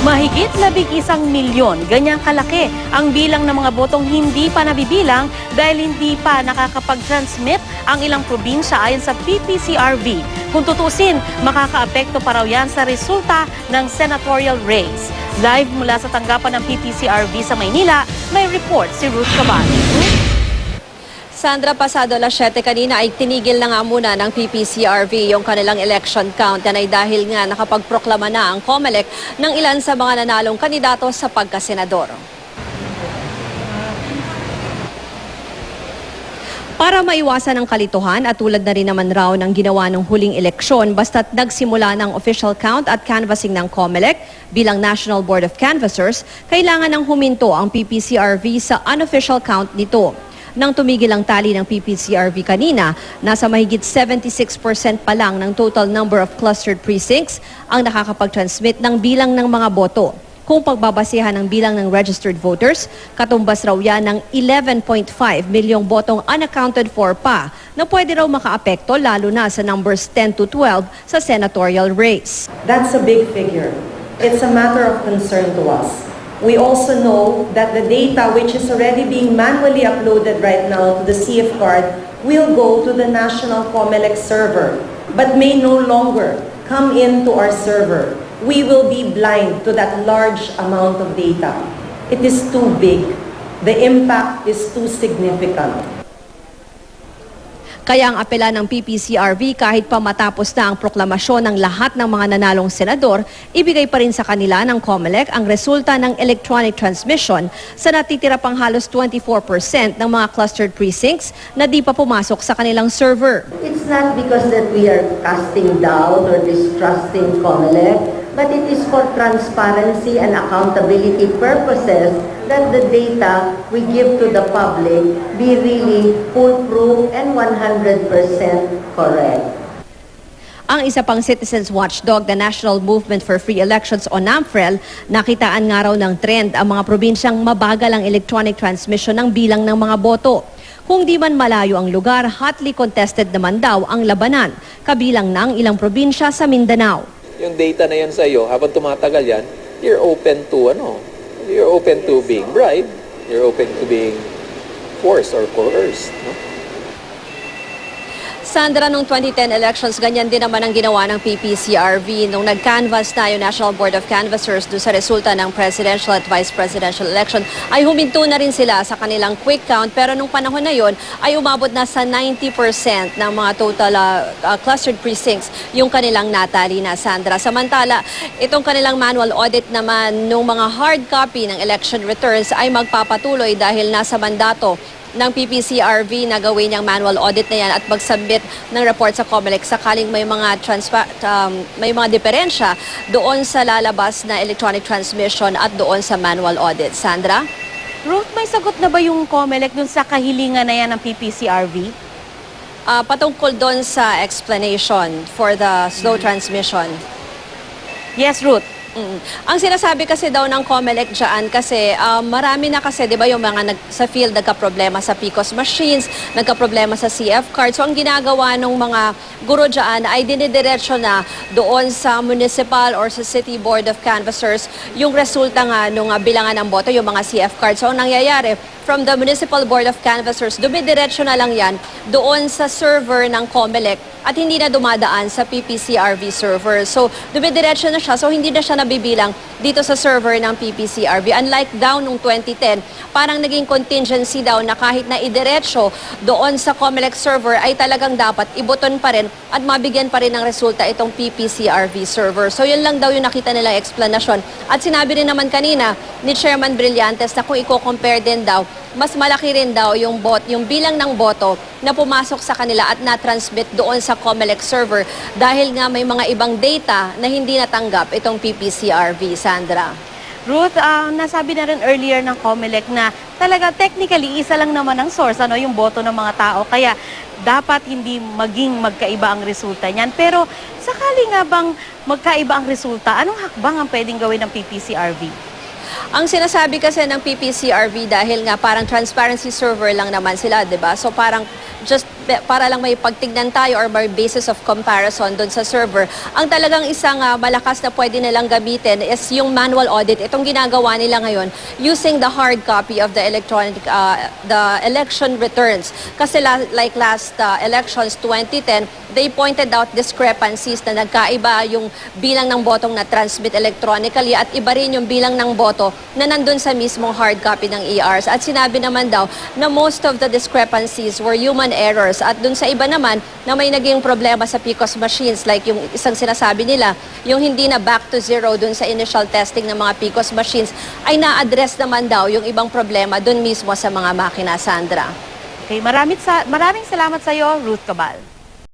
Mahigit 11 milyon, ganyang kalaki ang bilang ng mga botong hindi pa nabibilang dahil hindi pa nakakapag-transmit ang ilang probinsya ayon sa PPCRV. Kung tutusin, makakaapekto pa raw yan sa resulta ng senatorial race. Live mula sa tanggapan ng PPCRV sa Maynila, may report si Ruth Cabani. Sandra, pasado alas 7 kanina ay tinigil na nga muna ng PPCRV yung kanilang election count. Yan ay dahil nga nakapagproklama na ang COMELEC ng ilan sa mga nanalong kandidato sa pagkasenador. Para maiwasan ang kalituhan at tulad na rin naman raw ng ginawa ng huling eleksyon basta't nagsimula ng official count at canvassing ng COMELEC bilang National Board of Canvassers, kailangan ng huminto ang PPCRV sa unofficial count nito. Nang tumigil ang tali ng PPCRV kanina, nasa mahigit 76% pa lang ng total number of clustered precincts ang nakakapag-transmit ng bilang ng mga boto. Kung pagbabasehan ng bilang ng registered voters, katumbas raw yan ng 11.5 milyong botong unaccounted for pa na pwede raw makaapekto lalo na sa numbers 10 to 12 sa senatorial race. That's a big figure. It's a matter of concern to us. We also know that the data which is already being manually uploaded right now to the CF card will go to the National COMELEC server but may no longer come into our server. We will be blind to that large amount of data. It is too big. The impact is too significant. Kaya ang apela ng PPCRV kahit pa matapos na ang proklamasyon ng lahat ng mga nanalong senador, ibigay pa rin sa kanila ng COMELEC ang resulta ng electronic transmission sa natitira pang halos 24% ng mga clustered precincts na di pa pumasok sa kanilang server. It's not because that we are casting doubt or distrusting COMELEC, but it is for transparency and accountability purposes that the data we give to the public be really foolproof and 100% correct. Ang isa pang citizens watchdog, the National Movement for Free Elections o NAMFREL, nakitaan nga raw ng trend ang mga probinsyang mabagal ang electronic transmission ng bilang ng mga boto. Kung di man malayo ang lugar, hotly contested naman daw ang labanan, kabilang ng ilang probinsya sa Mindanao. Yung data na yan sa iyo, habang tumatagal yan, you're open to being bribed, you're open to being forced or coerced. No? Sandra, nung 2010 elections, ganyan din naman ang ginawa ng PPCRV nung nag-canvass na yung National Board of Canvassers doon sa resulta ng presidential at vice presidential election, ay huminto na rin sila sa kanilang quick count. Pero nung panahon na yon ay umabot na sa 90% ng mga total clustered precincts yung kanilang natali na, Sandra. Samantala, itong kanilang manual audit naman nung mga hard copy ng election returns ay magpapatuloy dahil nasa mandato ng PPCRV na gawin yung manual audit na yan at mag-submit ng report sa COMELEC sakaling may mga diferensya doon sa lalabas na electronic transmission at doon sa manual audit. Sandra? Ruth, may sagot na ba yung COMELEC dun sa kahilingan na yan ng PPCRV? Patungkol doon sa explanation for the slow transmission. Yes, Ruth. Ang sinasabi kasi daw ng COMELEC dyan kasi marami na kasi, di ba, yung mga sa field nagka-problema sa PCOS machines, nagka-problema sa CF card. So ang ginagawa ng mga guro dyan ay dinidiretso na doon sa municipal or sa City Board of Canvassers yung resulta nga nung bilangan ng boto, yung mga CF card. So ang nangyayari, from the Municipal Board of Canvassers, dumidiretso na lang yan doon sa server ng COMELEC at hindi na dumadaan sa PPCRV server. So, dumidiretso na siya. So, hindi na siya nabibilang dito sa server ng PPCRV. Unlike daw nung 2010, parang naging contingency daw na kahit na idiretso doon sa COMELEC server ay talagang dapat iboton pa rin at mabigyan pa rin ng resulta itong PPCRV server. So, yun lang daw yung nakita nilang explanation. At sinabi rin naman kanina ni Chairman Brillantes na kung i-compare din daw, mas malaki rin daw yung bilang ng boto na pumasok sa kanila at na-transmit doon sa COMELEC server dahil nga may mga ibang data na hindi natanggap itong PPCRV, Sandra. Ruth, nasabi na rin earlier ng COMELEC na talaga technically isa lang naman ang source, yung boto ng mga tao. Kaya dapat hindi maging magkaiba ang resulta niyan. Pero sakali nga bang magkaiba ang resulta, anong hakbang ang pwedeng gawin ng PPCRV? Ang sinasabi kasi ng PPCRV dahil nga parang transparency server lang naman sila, 'di ba? So parang just para lang may pagtignan tayo or may basis of comparison doon sa server. Ang talagang isang malakas na pwede nilang gamitin is yung manual audit. Itong ginagawa nila ngayon using the hard copy of the the election returns. Kasi like last elections 2010, they pointed out discrepancies na nagkaiba yung bilang ng botong na transmit electronically at iba rin yung bilang ng boto na nandun sa mismong hard copy ng ERs. At sinabi naman daw na most of the discrepancies were human errors at dun sa iba naman na may naging problema sa PCOS machines like yung isang sinasabi nila, yung hindi na back to zero dun sa initial testing ng mga PCOS machines ay na-address naman daw yung ibang problema dun mismo sa mga makina, Sandra. Okay, maraming salamat sa iyo, Ruth Cabal.